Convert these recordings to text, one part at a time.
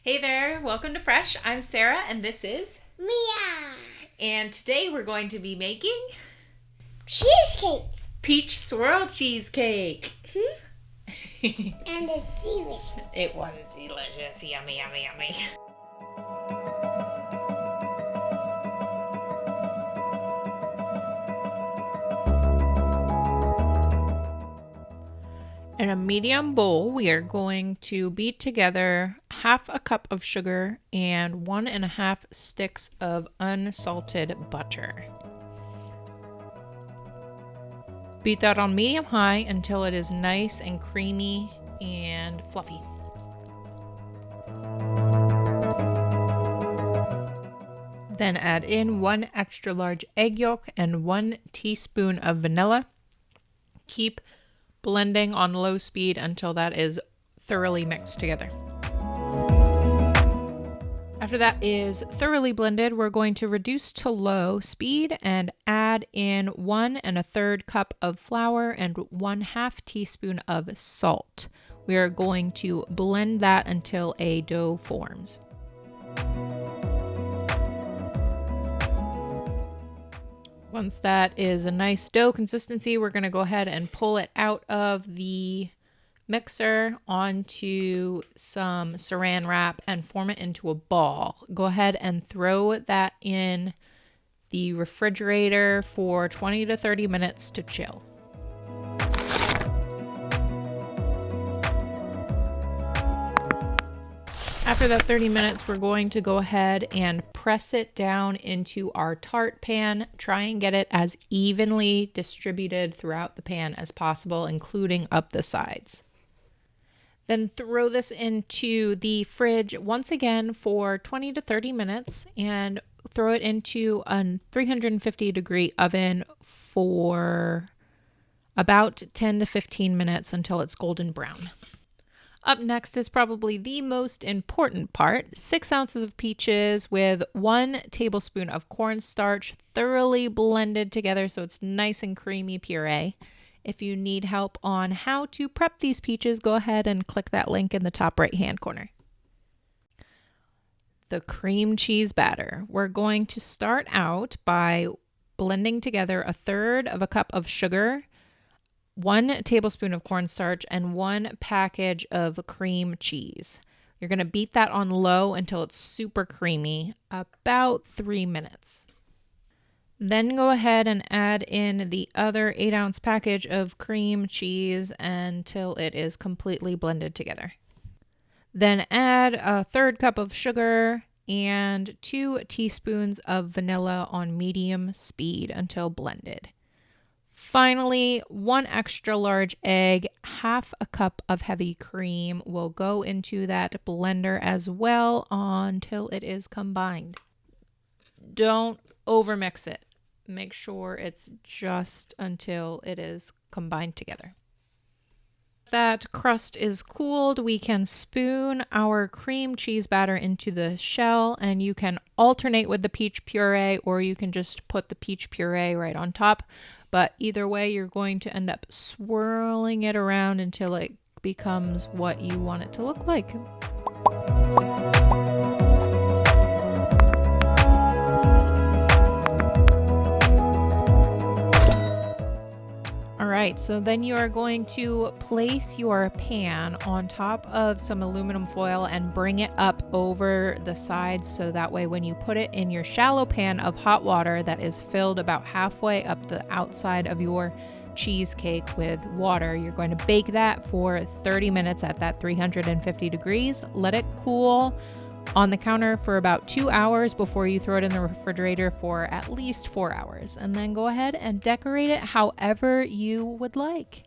Hey there, welcome to Fresh. I'm Sarah and this is Mia. And today we're going to be making Cheesecake. peach swirl cheesecake. And it's delicious. It was delicious. Yummy, yummy, yummy. In a medium bowl, we are going to beat together half a cup of sugar and 1.5 sticks of unsalted butter. Beat that on medium-high until it is nice and creamy and fluffy. Then add in 1 extra large egg yolk and 1 teaspoon of vanilla. Keep blending on low speed until that is thoroughly mixed together. After that is thoroughly blended, we're going to reduce to low speed and add in 1 1/3 cup of flour and 1/2 teaspoon of salt. We are going to blend that until a dough forms. Once that is a nice dough consistency, we're going to go ahead and pull it out of the mixer onto some saran wrap and form it into a ball. Go ahead and throw that in the refrigerator for 20 to 30 minutes to chill. After that 30 minutes, we're going to go ahead and press it down into our tart pan. Try and get it as evenly distributed throughout the pan as possible, including up the sides. Then throw this into the fridge once again for 20 to 30 minutes and throw it into a 350-degree oven for about 10 to 15 minutes until it's golden brown. Up next is probably the most important part: 6 ounces of peaches with 1 tablespoon of cornstarch, thoroughly blended together so it's nice and creamy puree. If you need help on how to prep these peaches, go ahead and click that link in the top right-hand corner. The cream cheese batter. We're going to start out by blending together 1/3 cup of sugar, 1 tablespoon of cornstarch, and 1 package of cream cheese. You're going to beat that on low until it's super creamy, about 3 minutes. Then go ahead and add in the other 8-ounce package of cream cheese until it is completely blended together. Then add 1/3 cup of sugar and 2 teaspoons of vanilla on medium speed until blended. Finally, 1 extra large egg, 1/2 cup of heavy cream will go into that blender as well until it is combined. Don't overmix it. Make sure it's just until it is combined together. That crust is cooled, we can spoon our cream cheese batter into the shell, and you can alternate with the peach puree or you can just put the peach puree right on top. But either way, you're going to end up swirling it around until it becomes what you want it to look like. Alright, so then you are going to place your pan on top of some aluminum foil and bring it up over the sides so that way when you put it in your shallow pan of hot water that is filled about halfway up the outside of your cheesecake with water, you're going to bake that for 30 minutes at that 350 degrees. Let it cool on the counter for about 2 hours before you throw it in the refrigerator for at least 4 hours. And then go ahead and decorate it however you would like.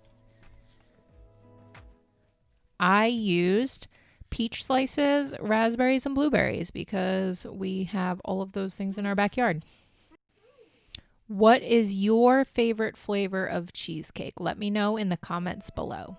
I used peach slices, raspberries, and blueberries because we have all of those things in our backyard. What is your favorite flavor of cheesecake? Let me know in the comments below.